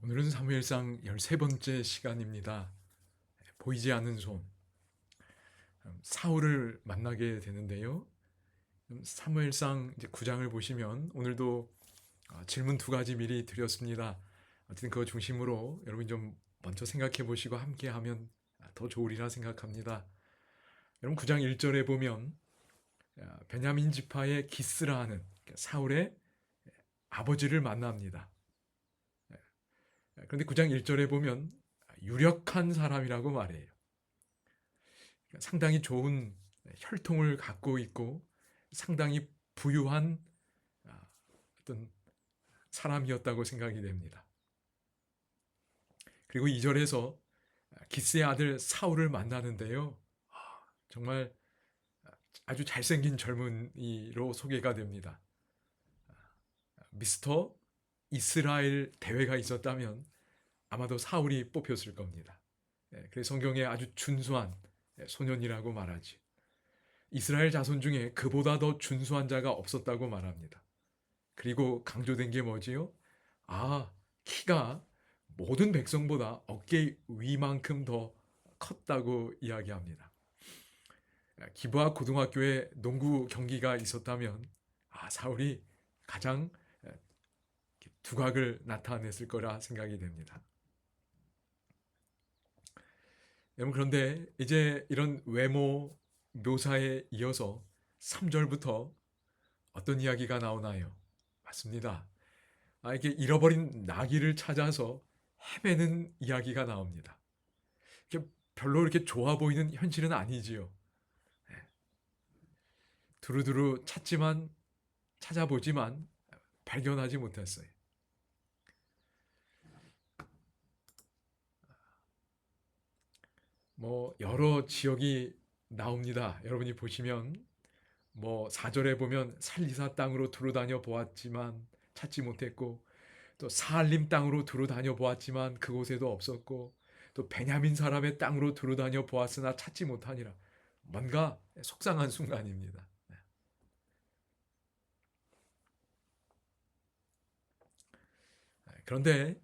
오늘은 사무엘상 13번째 시간입니다. 보이지 않는 손. 사울을 만나게 되는데요. 사무엘상 이제 9장을 보시면 오늘도 질문 두 가지 미리 드렸습니다. 어쨌든 그거 중심으로 여러분 좀 먼저 생각해 보시고 함께 하면 더 좋으리라 생각합니다. 여러분 9장 1절에 보면 베냐민 지파의 기스라 하는 사울의 아버지를 만납니다. 그런데 9장 1절에 보면 유력한 사람이라고 말해요. 상당히 좋은 혈통을 갖고 있고 상당히 부유한 어떤 사람이었다고 생각이 됩니다. 그리고 2절에서 기스의 아들 사울을 만나는데요. 정말 아주 잘생긴 젊은이로 소개가 됩니다. 미스터 이스라엘 대회가 있었다면 아마도 사울이 뽑혔을 겁니다. 그래서 성경에 아주 준수한 소년이라고 말하지. 이스라엘 자손 중에 그보다 더 준수한 자가 없었다고 말합니다. 그리고 강조된 게 뭐지요? 키가 모든 백성보다 어깨 위만큼 더 컸다고 이야기합니다. 기브아 고등학교에 농구 경기가 있었다면 사울이 가장 두각을 나타냈을 거라 생각이 됩니다. 여러분 그런데 이제 이런 외모 묘사에 이어서 3절부터 어떤 이야기가 나오나요? 맞습니다. 이게 잃어버린 나귀를 찾아서 헤매는 이야기가 나옵니다. 이게 별로 이렇게 좋아 보이는 현실은 아니지요. 두루두루 찾아보지만 발견하지 못했어요. 여러 지역이 나옵니다. 여러분이 보시면 4절에 보면 살리사 땅으로 두루 다녀 보았지만 찾지 못했고, 또 사알림 땅으로 두루 다녀 보았지만 그곳에도 없었고, 또 베냐민 사람의 땅으로 두루 다녀 보았으나 찾지 못하니라. 뭔가 속상한 순간입니다. 그런데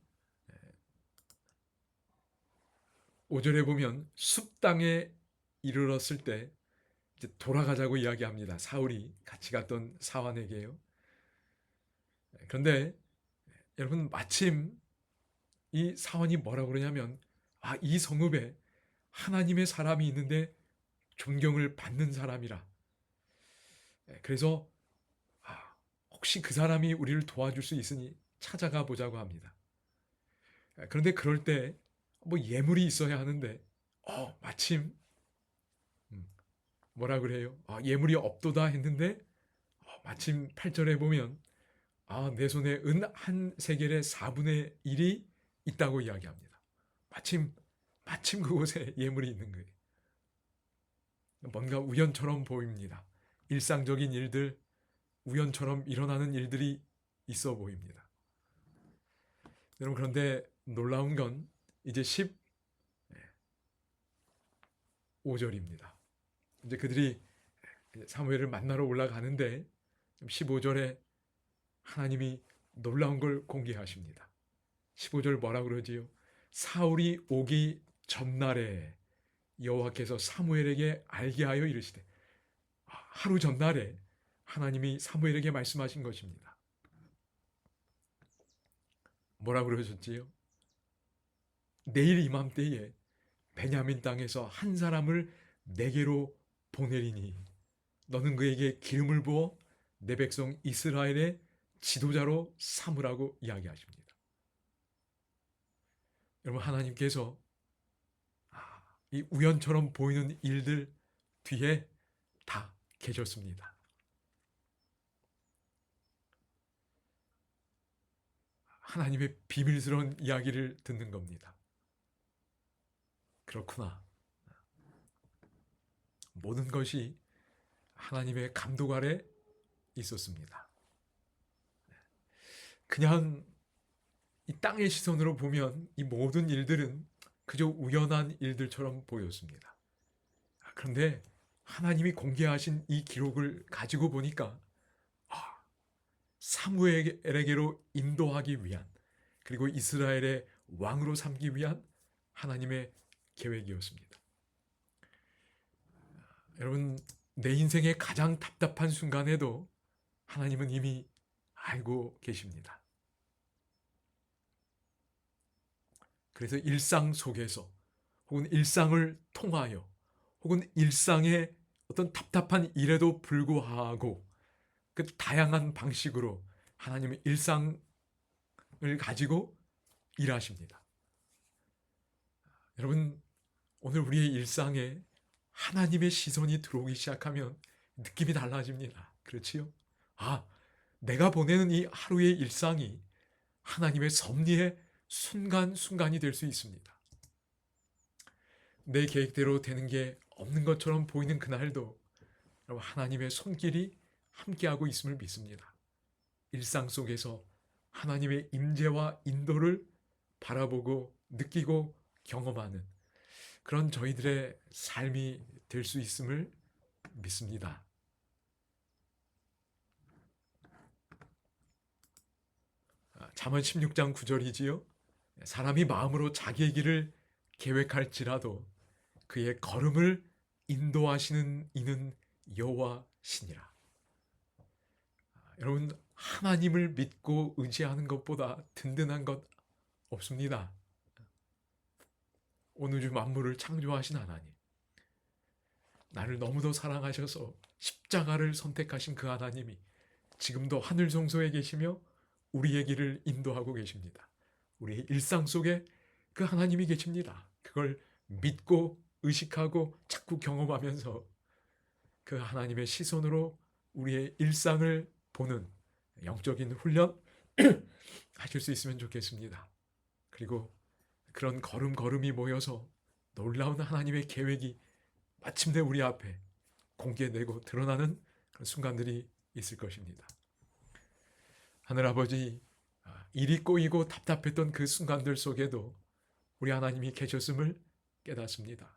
5절에 보면 숲 땅에 이르렀을 때 이제 돌아가자고 이야기합니다. 사울이 같이 갔던 사환에게요. 그런데 여러분 마침 이 사환이 뭐라고 그러냐면 이 성읍에 하나님의 사람이 있는데 존경을 받는 사람이라. 그래서 혹시 그 사람이 우리를 도와줄 수 있으니 찾아가 보자고 합니다. 그런데 그럴 때 예물이 있어야 하는데 마침 뭐라 그래요? 예물이 없도다 했는데 마침 8절에 보면 내 손에 은 한 세겔의 4분의 1이 있다고 이야기합니다. 마침 그곳에 예물이 있는 거예요. 뭔가 우연처럼 보입니다. 일상적인 일들, 우연처럼 일어나는 일들이 있어 보입니다. 여러분 그런데 놀라운 건 이제 15절입니다. 이제 그들이 사무엘을 만나러 올라가는데 15절에 하나님이 놀라운 걸 공개하십니다. 15절 뭐라 그러지요? 사울이 오기 전날에 여호와께서 사무엘에게 알게 하여 이르시되, 하루 전날에 하나님이 사무엘에게 말씀하신 것입니다. 뭐라 그러셨지요? 내일 이맘때에 베냐민 땅에서 한 사람을 내게로 보내리니 너는 그에게 기름을 부어 내 백성 이스라엘의 지도자로 삼으라고 이야기하십니다. 여러분 하나님께서 이 우연처럼 보이는 일들 뒤에 다 계셨습니다. 하나님의 비밀스러운 이야기를 듣는 겁니다. 그렇구나. 모든 것이 하나님의 감독 아래 있었습니다. 그냥 이 땅의 시선으로 보면 이 모든 일들은 그저 우연한 일들처럼 보였습니다. 그런데 하나님이 공개하신 이 기록을 가지고 보니까 사무엘에게로 인도하기 위한, 그리고 이스라엘의 왕으로 삼기 위한 하나님의 계획이었습니다. 여러분, 내 인생의 가장 답답한 순간에도 하나님은 이미 알고 계십니다. 그래서 일상 속에서 혹은 일상을 통하여 혹은 일상의 어떤 답답한 일에도 불구하고 그 다양한 방식으로 하나님의 일상을 가지고 일하십니다. 여러분, 오늘 우리의 일상에 하나님의 시선이 들어오기 시작하면 느낌이 달라집니다. 그렇지요? 내가 보내는 이 하루의 일상이 하나님의 섭리의 순간순간이 될 수 있습니다. 내 계획대로 되는 게 없는 것처럼 보이는 그날도 하나님의 손길이 함께하고 있음을 믿습니다. 일상 속에서 하나님의 임재와 인도를 바라보고 느끼고 경험하는 그런 저희들의 삶이 될 수 있음을 믿습니다. 잠언 16장 9절이지요. 사람이 마음으로 자기의 길을 계획할지라도 그의 걸음을 인도하시는 이는 여호와시니라. 여러분, 하나님을 믿고 의지하는 것보다 든든한 것 없습니다. 온 우주 만물을 창조하신 하나님, 나를 너무도 사랑하셔서 십자가를 선택하신 그 하나님이 지금도 하늘 성소에 계시며 우리의 길을 인도하고 계십니다. 우리의 일상 속에 그 하나님이 계십니다. 그걸 믿고 의식하고 자꾸 경험하면서 그 하나님의 시선으로 우리의 일상을 보는 영적인 훈련 하실 수 있으면 좋겠습니다. 그리고 그런 걸음걸음이 모여서 놀라운 하나님의 계획이 마침내 우리 앞에 공개되고 드러나는 그런 순간들이 있을 것입니다. 하늘아버지, 일이 꼬이고 답답했던 그 순간들 속에도 우리 하나님이 계셨음을 깨닫습니다.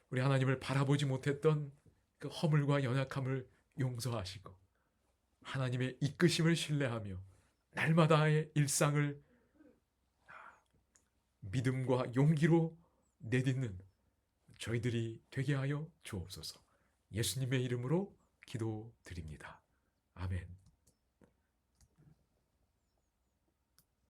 우리 하나님을 바라보지 못했던 그 허물과 연약함을 용서하시고 하나님의 이끄심을 신뢰하며 날마다의 일상을 믿음과 용기로 내딛는 저희들이 되게 하여 주옵소서. 예수님의 이름으로 기도드립니다. 아멘.